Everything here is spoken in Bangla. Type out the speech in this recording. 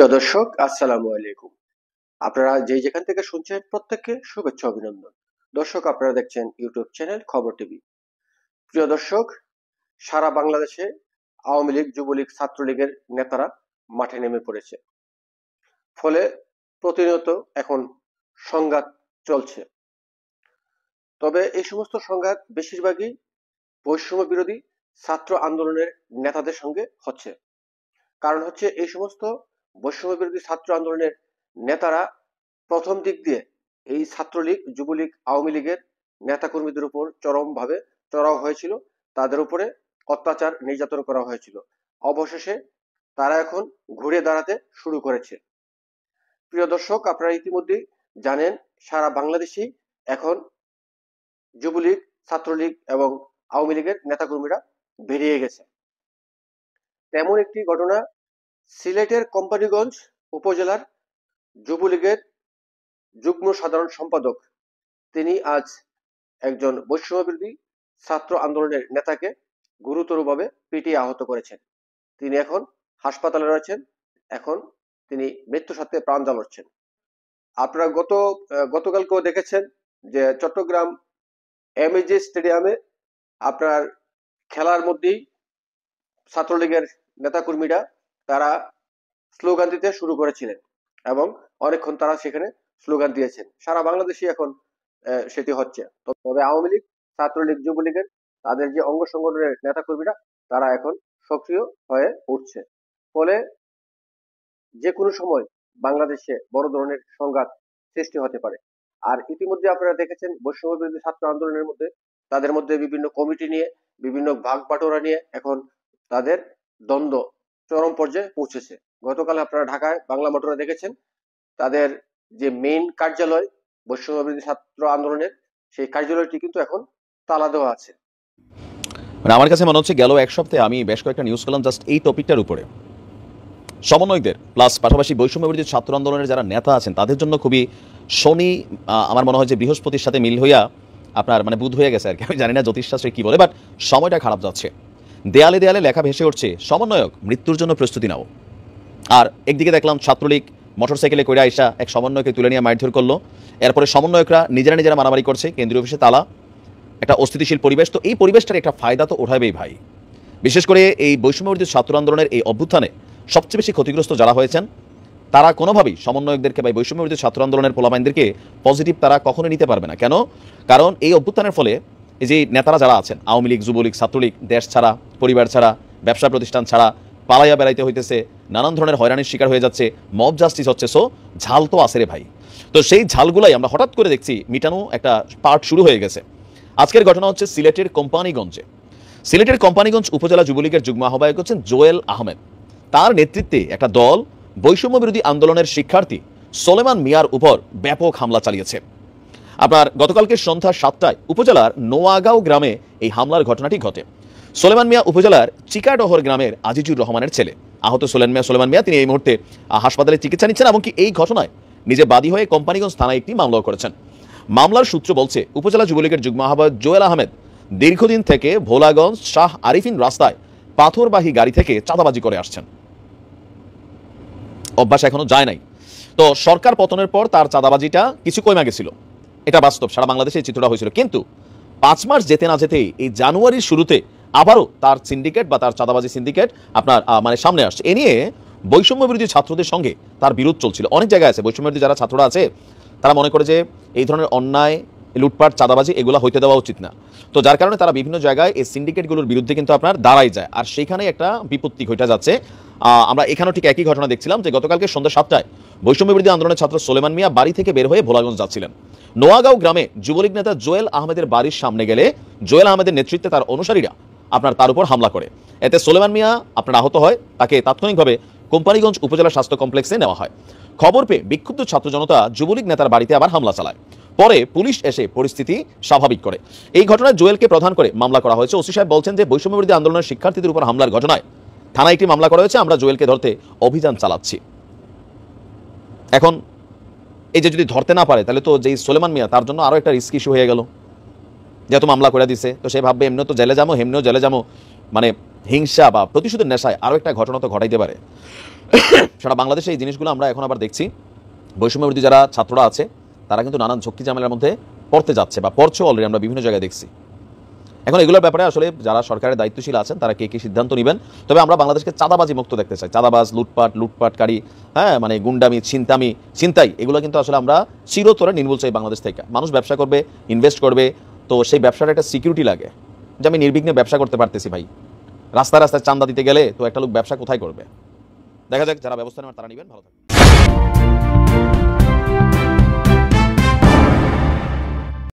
প্রিয় দর্শক, আসসালামু আলাইকুম। আপনারা যেখান থেকে শুনছেন প্রত্যেককে শুভেচ্ছা অভিনন্দন। দর্শক, আপনারা দেখছেন ইউটিউব চ্যানেল খবর টিভি। প্রিয় দর্শক, সারা বাংলাদেশে আওয়ামী লীগ, যুবলীগ, ছাত্রলীগের নেতারা মাঠে নেমে পড়েছে। ফলে প্রতিনিয়ত এখন সংঘাত চলছে। তবে এই সমস্ত সংঘাত বেশিরভাগই বৈষম্য বিরোধী ছাত্র আন্দোলনের নেতাদের সঙ্গে হচ্ছে। কারণ হচ্ছে, এই সমস্ত বৈষম্য বিরোধী ছাত্র আন্দোলনের নেতারা প্রথম দিক দিয়ে এই ছাত্রলীগ, যুবলীগ, আওয়ামী লীগের নেতাকর্মীদের উপর চরমভাবে চড়াও হয়েছিল, তাদের উপরে অত্যাচার নির্যাতন করা হয়েছিল। অবশেষে তারা এখন ঘুরে দাঁড়াতে শুরু করেছে। প্রিয় দর্শক, আপনারা ইতিমধ্যেই জানেন, সারা বাংলাদেশেই এখন যুবলীগ, ছাত্রলীগ এবং আওয়ামী লীগের নেতাকর্মীরা বেরিয়ে গেছে। তেমন একটি ঘটনা সিলেটের কোম্পানীগঞ্জ উপজেলার যুবলীগের যুগ্ম সাধারণ সম্পাদক, তিনি আজ একজন বৈষম্য বিরোধী ছাত্র আন্দোলনের নেতাকে গুরুতরভাবে পিটিয়ে আহত করেছেন। তিনি এখন হাসপাতালে রয়েছেন। এখন তিনি মৃত্যুর সাথে প্রাণ জ্বালাচ্ছেন। আপনারা গতকালকেও দেখেছেন যে চট্টগ্রাম এমএজি স্টেডিয়ামে আপনার খেলার মধ্যেই ছাত্রলীগের নেতাকর্মীরা তারা স্লোগান দিতে শুরু করেছিলেন এবং অনেকক্ষণ তারা সেখানে স্লোগান দিয়েছেন। সারা বাংলাদেশে এখন সেটি হচ্ছে। তবে আওয়ামী লীগ, ছাত্রলীগ, যুবলীগের তাদের যে অঙ্গ সংগঠনের নেতাকর্মীরা তারা এখন সক্রিয় হয়ে উঠছে। ফলে যে কোনো সময় বাংলাদেশে বড় ধরনের সংঘাত সৃষ্টি হতে পারে। আর ইতিমধ্যে আপনারা দেখেছেন, বৈষম্য বিরোধী ছাত্র আন্দোলনের মধ্যে তাদের মধ্যে বিভিন্ন কমিটি নিয়ে, বিভিন্ন ভাগ বাটোয়ারা নিয়ে এখন তাদের দ্বন্দ্ব চরম পর্যায়ে পৌঁছেছে। গতকাল আপনারা ঢাকায় বাংলা মোটরে দেখেছেন, তাদের যে মেইন কার্যালয় বৈষম্য বিরোধী ছাত্র আন্দোলনের, সেই কার্যালয়টি কিন্তু এখন তালা দেওয়া আছে। মানে আমার কাছে মনে হচ্ছে গেল এক সপ্তাহে আমি বেশ কয়েকটা নিউজ পেলাম জাস্ট এই টপিকটার উপরে। সমন্বয়কদের প্লাস পাশাপাশি বৈষম্য বিরোধী ছাত্র আন্দোলনের যারা নেতা আছেন তাদের জন্য খুবই শনি, আমার মনে হয় যে বৃহস্পতির সাথে মিল হইয়া আপনার মানে বুধ হয়ে গেছে আর কি। আমি জানি না জ্যোতিষশাস্ত্রে কি বলে, বাট সময়টা খারাপ যাচ্ছে। দেয়ালে দেয়ালে লেখা ভেসে উঠছে, সমন্বয়ক মৃত্যুর জন্য প্রস্তুতি নাও। আর একদিকে দেখলাম ছাত্রলীগ মোটরসাইকেলে করে আইসা এক সমন্বয়কে তুলে নিয়ে মারধর করলো। এরপরে সমন্বয়করা নিজেরা মারামারি করছে, কেন্দ্রীয় অফিসে তালা, একটা অস্থিতিশীল পরিবেশ। তো এই পরিবেশটার একটা ফায়দা তো ওঠাবেই ভাই। বিশেষ করে এই বৈষম্য বিরোধী ছাত্র আন্দোলনের এই অভ্যুত্থানে সবচেয়ে বেশি ক্ষতিগ্রস্ত যারা হয়েছেন তারা কোনোভাবেই সমন্বয়কদেরকে বা বৈষম্য বিরোধী ছাত্র আন্দোলনের পোলাপাইনদেরকে পজিটিভ তারা কখনোই নিতে পারবে না। কেন? কারণ এই অভ্যুত্থানের ফলে এই যে নেতারা যারা আছেন, আওয়ামী লীগ, যুবলীগ, ছাত্রলীগ, দেশ ছাড়া, পরিবার ছাড়া, ব্যবসা প্রতিষ্ঠান ছাড়া পালাইয়া বেড়াইতে হইতেছে, নানান ধরনের হয়রানির শিকার হয়ে যাচ্ছে, মব জাস্টিস হচ্ছে। সো ঝাল তো আসে রে ভাই। তো সেই ঝালগুলাই আমরা হঠাৎ করে দেখছি মিটানো একটা পার্ট শুরু হয়ে গেছে। আজকের ঘটনা হচ্ছে সিলেটের কোম্পানীগঞ্জে। সিলেটের কোম্পানীগঞ্জ উপজেলা যুবলীগের যুগ্ম আহ্বায়ক হচ্ছেন জোয়েল আহমেদ। তার নেতৃত্বে একটা দল বৈষম্য বিরোধী আন্দোলনের শিক্ষার্থী সোলেমান মিয়ার উপর ব্যাপক হামলা চালিয়েছে। আপনার গতকালকে সন্ধ্যা 7টায় উপজেলার নোয়াগাঁও গ্রামে এই হামলার ঘটনাটি ঘটে। সোলেমান মিয়া উপজেলার চিকাডহর গ্রামের আজিজুর রহমানের ছেলে। আহত সোলেমান মিয়া তিনি এই মুহূর্তে হাসপাতালে চিকিৎসা নিচ্ছেন, এমনকি এই ঘটনায় নিজে বাদী হয়ে কোম্পানীগঞ্জ থানায় একটি মামলাও করেছেন। মামলার সূত্র বলছে, উপজেলা যুবলীগের যুগ্ম আহ্বায়ক জোয়েল আহমেদ দীর্ঘদিন থেকে ভোলাগঞ্জ শাহ আরিফিন রাস্তায় পাথরবাহী গাড়ি থেকে চাঁদাবাজি করে আসছেন। অভ্যাস এখনো যায় নাই। তো সরকার পতনের পর তার চাঁদাবাজিটা কিছু কমে গেছিল, এটা বাস্তব, সারা বাংলাদেশে এই চিত্রটা হয়েছিল। কিন্তু 5 মাস যেতে না যেতেই এই জানুয়ারির শুরুতে আবারও তার সিন্ডিকেট বা তার চাঁদাবাজি সিন্ডিকেট আপনার মানে সামনে আসছে। এ নিয়ে বৈষম্য বিরোধী ছাত্রদের সঙ্গে তার বিরোধ চলছিল। অনেক জায়গায় আছে বৈষম্য বিরোধী যারা ছাত্ররা আছে, তারা মনে করে যে এই ধরনের অন্যায়, লুটপাট, চাঁদাবাজি এগুলো হইতে দেওয়া উচিত না। তো যার কারণে তারা বিভিন্ন জায়গায় এই সিন্ডিকেটগুলোর বিরুদ্ধে কিন্তু আপনার দাঁড়াই যায়, আর সেইখানে একটা বিপত্তি ঘটে যাচ্ছে। আমরা এখানেও ঠিক একই ঘটনা দেখছিলাম যে গতকালকে সন্ধ্যা 7টায় বৈষম্য বিরোধী আন্দোলনের ছাত্র সোলেমান মিয়া বাড়ি থেকে বের হয়ে ভোলাগঞ্জ যাচ্ছিলেন। নোয়াগাঁও গ্রামে যুবলীগ নেতা জোয়েল আহমেদের বাড়ির সামনে গেলে জোয়েল আহমেদের নেতৃত্বে তার অনুসারীরা তার উপর হামলা করে। এতে সোলেমান মিয়া আপনার আহত হয়, তাকে তাৎক্ষণিকভাবে কোম্পানীগঞ্জ উপজেলা স্বাস্থ্য কমপ্লেক্সে নেওয়া হয়। খবর পেয়ে বিক্ষুব্ধ ছাত্র জনতা যুবলীগ নেতার বাড়িতে আবার হামলা চালায়। পরে পুলিশ এসে পরিস্থিতি স্বাভাবিক করে। এই ঘটনায় জোয়েলকে প্রধান করে মামলা করা হয়েছে। ওসি সাহেব বলছেন যে বৈষম্য বিরোধী আন্দোলনের শিক্ষার্থীদের উপর হামলার ঘটনায় থানায় একটি মামলা করা হয়েছে, আমরা জোয়েলকে ধরতে অভিযান চালাচ্ছি। এখন এই যে যদি ধরতে না পারে তাহলে তো যেই সোলেমান মিয়া তার জন্য আরো একটা রিস্ক ইস্যু হয়ে গেল, যেহেতু মামলা করে দিছে। তো সে ভাববে এমনিও তো জেলে যাবো, হেমনিও জেলে যাবো, মানে হিংসা বা প্রতিশোধের নেশায় আরো একটা ঘটনা তো ঘটাইতে পারে। সারা বাংলাদেশে এই জিনিসগুলো আমরা এখন আবার দেখছি। বৈষম্যবিরোধী যারা ছাত্ররা আছে তারা কিন্তু নানান ঝক্কি ঝামেলার মধ্যে পড়তে যাচ্ছে বা পড়ছে অলরেডি, আমরা বিভিন্ন জায়গায় দেখছি। এখন এগুলোর ব্যাপারে আসলে যারা সরকারের দায়িত্বশীল আছেন তারা কে সিদ্ধান্ত নেবেন। তবে আমরা বাংলাদেশকে চাঁদাবাজি মুক্ত দেখতে চাই। চাঁদাবাজ, লুটপাটকারী, হ্যাঁ মানে গুন্ডামি, ছিনতাই, এগুলো কিন্তু আসলে আমরা চিরতরে নির্মূল চাই বাংলাদেশ থেকে। মানুষ ব্যবসা করবে, ইনভেস্ট করবে, তো সেই ব্যবসার একটা সিকিউরিটি লাগে যে আমি নির্বিঘ্নে ব্যবসা করতে পারতেছি। ভাই রাস্তায় রাস্তায় চাঁদা দিতে গেলে তো একটা লোক ব্যবসা কোথায় করবে? দেখা যাক যারা ব্যবস্থা নেওয়ার তারা নেবেন। ভালো থাকবে।